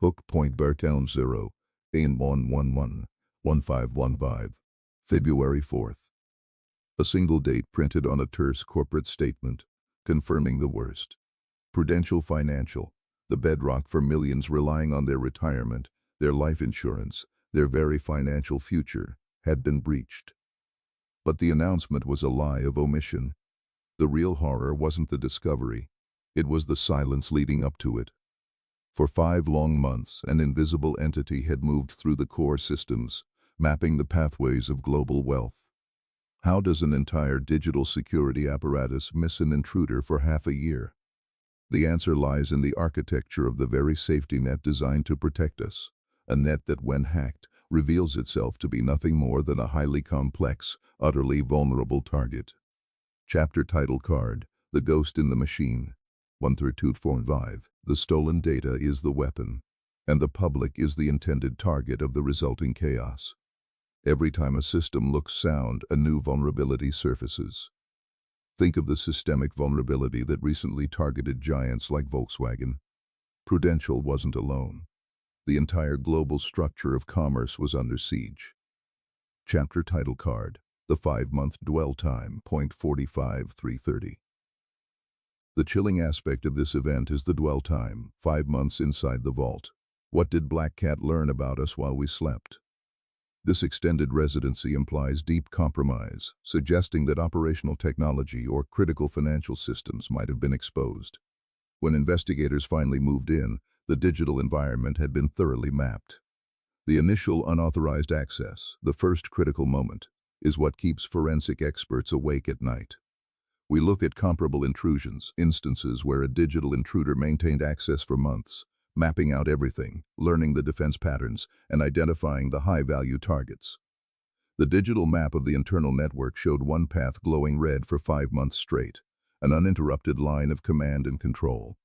Hook point Beartown 0, AIM 111-1515, February 4th. A single date printed on a terse corporate statement, confirming the worst. Prudential Financial, the bedrock for millions relying on their retirement, their life insurance, their very financial future, had been breached. But the announcement was a lie of omission. The real horror wasn't the discovery, it was the silence leading up to it. For 5 long months, an invisible entity had moved through the core systems, mapping the pathways of global wealth. How does an entire digital security apparatus miss an intruder for half a year? The answer lies in the architecture of the very safety net designed to protect us, a net that, when hacked, reveals itself to be nothing more than a highly complex, utterly vulnerable target. Chapter title card: The Ghost in the Machine. 1-2-4-5. The stolen data is the weapon, and the public is the intended target of the resulting chaos. Every time a system looks sound, a new vulnerability surfaces. Think of the systemic vulnerability that recently targeted giants like Volkswagen. Prudential wasn't alone. The entire global structure of commerce was under siege. Chapter title card: The 5-month dwell time. 45-330. The chilling aspect of this event is the dwell time, 5 months inside the vault. What did Black Cat learn about us while we slept? This extended residency implies deep compromise, suggesting that operational technology or critical financial systems might have been exposed. When investigators finally moved in, the digital environment had been thoroughly mapped. The initial unauthorized access, the first critical moment, is what keeps forensic experts awake at night. We look at comparable intrusions, instances where a digital intruder maintained access for months, mapping out everything, learning the defense patterns, and identifying the high-value targets. The digital map of the internal network showed one path glowing red for 5 months straight, an uninterrupted line of command and control.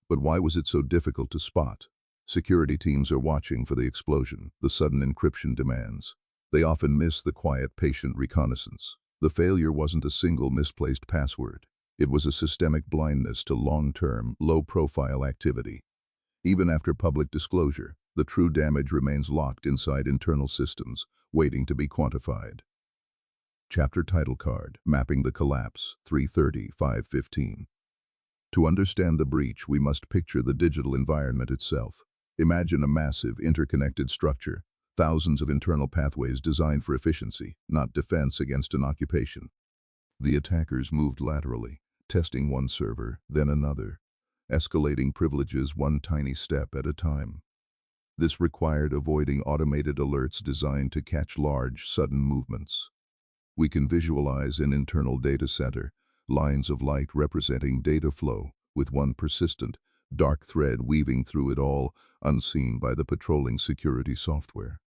But why was it so difficult to spot? Security teams are watching for the explosion, the sudden encryption demands. They often miss the quiet, patient reconnaissance. The failure wasn't a single misplaced password. It was a systemic blindness to long-term, low-profile activity. Even after public disclosure, the true damage remains locked inside internal systems, waiting to be quantified. Chapter title card: Mapping the Collapse. 330-515. To understand the breach, we must picture the digital environment itself. Imagine a massive, interconnected structure, thousands of internal pathways designed for efficiency, not defense against an occupation. The attackers moved laterally, testing one server, then another, escalating privileges one tiny step at a time. This required avoiding automated alerts designed to catch large, sudden movements. We can visualize an internal data center, lines of light representing data flow, with one persistent, dark thread weaving through it all, unseen by the patrolling security software.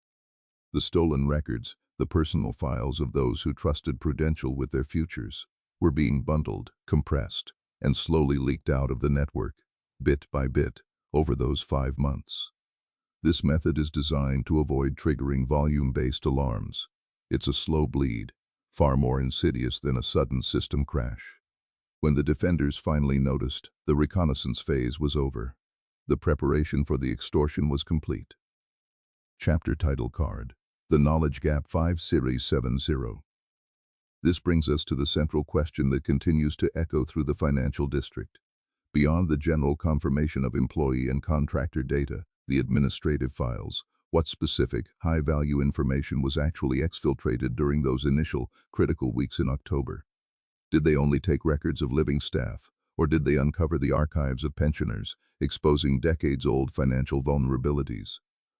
The stolen records, the personal files of those who trusted Prudential with their futures, were being bundled, compressed, and slowly leaked out of the network, bit by bit, over those 5 months. This method is designed to avoid triggering volume-based alarms. It's a slow bleed, far more insidious than a sudden system crash. When the defenders finally noticed, the reconnaissance phase was over. The preparation for the extortion was complete. Chapter title card: The Knowledge Gap. 5 Series 70. This brings us to the central question that continues to echo through the financial district. Beyond the general confirmation of employee and contractor data, the administrative files, what specific, high-value information was actually exfiltrated during those initial, critical weeks in October? Did they only take records of living staff, or did they uncover the archives of pensioners, exposing decades-old financial vulnerabilities?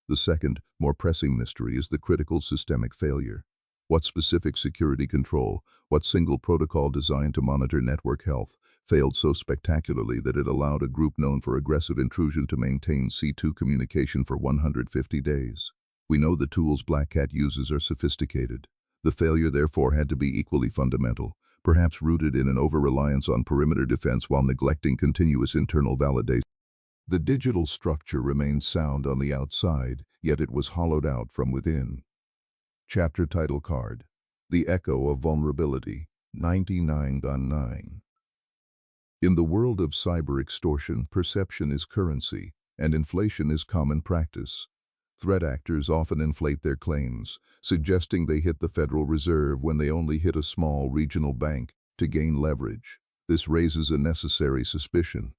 The second, more pressing mystery is the critical systemic failure. What specific security control, what single protocol designed to monitor network health, failed so spectacularly that it allowed a group known for aggressive intrusion to maintain C2 communication for 150 days? We know the tools Black Cat uses are sophisticated. The failure therefore had to be equally fundamental, perhaps rooted in an over-reliance on perimeter defense while neglecting continuous internal validation. The digital structure remained sound on the outside, yet it was hollowed out from within. Chapter title card: The Echo of Vulnerability. 99.9. In the world of cyber extortion, perception is currency, and inflation is common practice. Threat actors often inflate their claims, suggesting they hit the Federal Reserve when they only hit a small regional bank to gain leverage. This raises a necessary suspicion.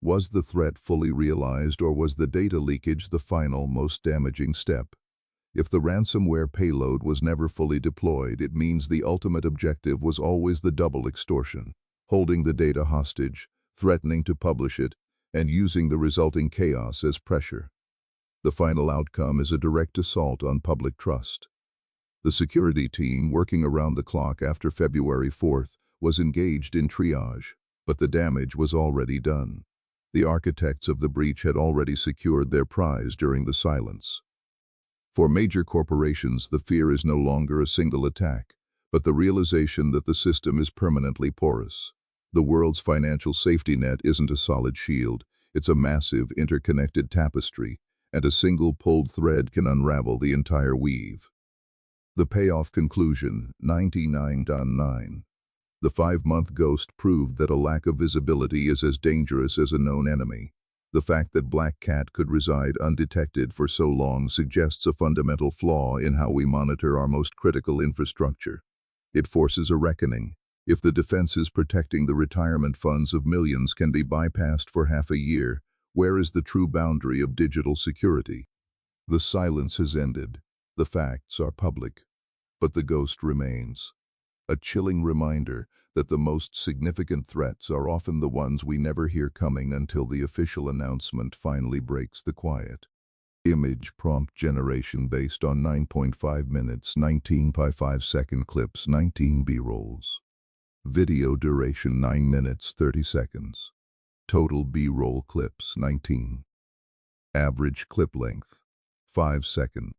Was the threat fully realized, or was the data leakage the final, most damaging step? If the ransomware payload was never fully deployed, it means the ultimate objective was always the double extortion, holding the data hostage, threatening to publish it, and using the resulting chaos as pressure. The final outcome is a direct assault on public trust. The security team, working around the clock after February 4th, was engaged in triage, but the damage was already done. The architects of the breach had already secured their prize during the silence. For major corporations, the fear is no longer a single attack, but the realization that the system is permanently porous. The world's financial safety net isn't a solid shield, it's a massive, interconnected tapestry, and a single pulled thread can unravel the entire weave. The payoff conclusion, 99.9. The 5-month ghost proved that a lack of visibility is as dangerous as a known enemy. The fact that Black Cat could reside undetected for so long suggests a fundamental flaw in how we monitor our most critical infrastructure. It forces a reckoning. If the defenses protecting the retirement funds of millions can be bypassed for half a year, where is the true boundary of digital security? The silence has ended. The facts are public. But the ghost remains. A chilling reminder that the most significant threats are often the ones we never hear coming until the official announcement finally breaks the quiet. Image prompt generation based on 9.5 minutes, 19.5-second clips, 19 B-rolls. Video duration 9 minutes, 30 seconds. Total B-roll clips, 19. Average clip length, 5 seconds.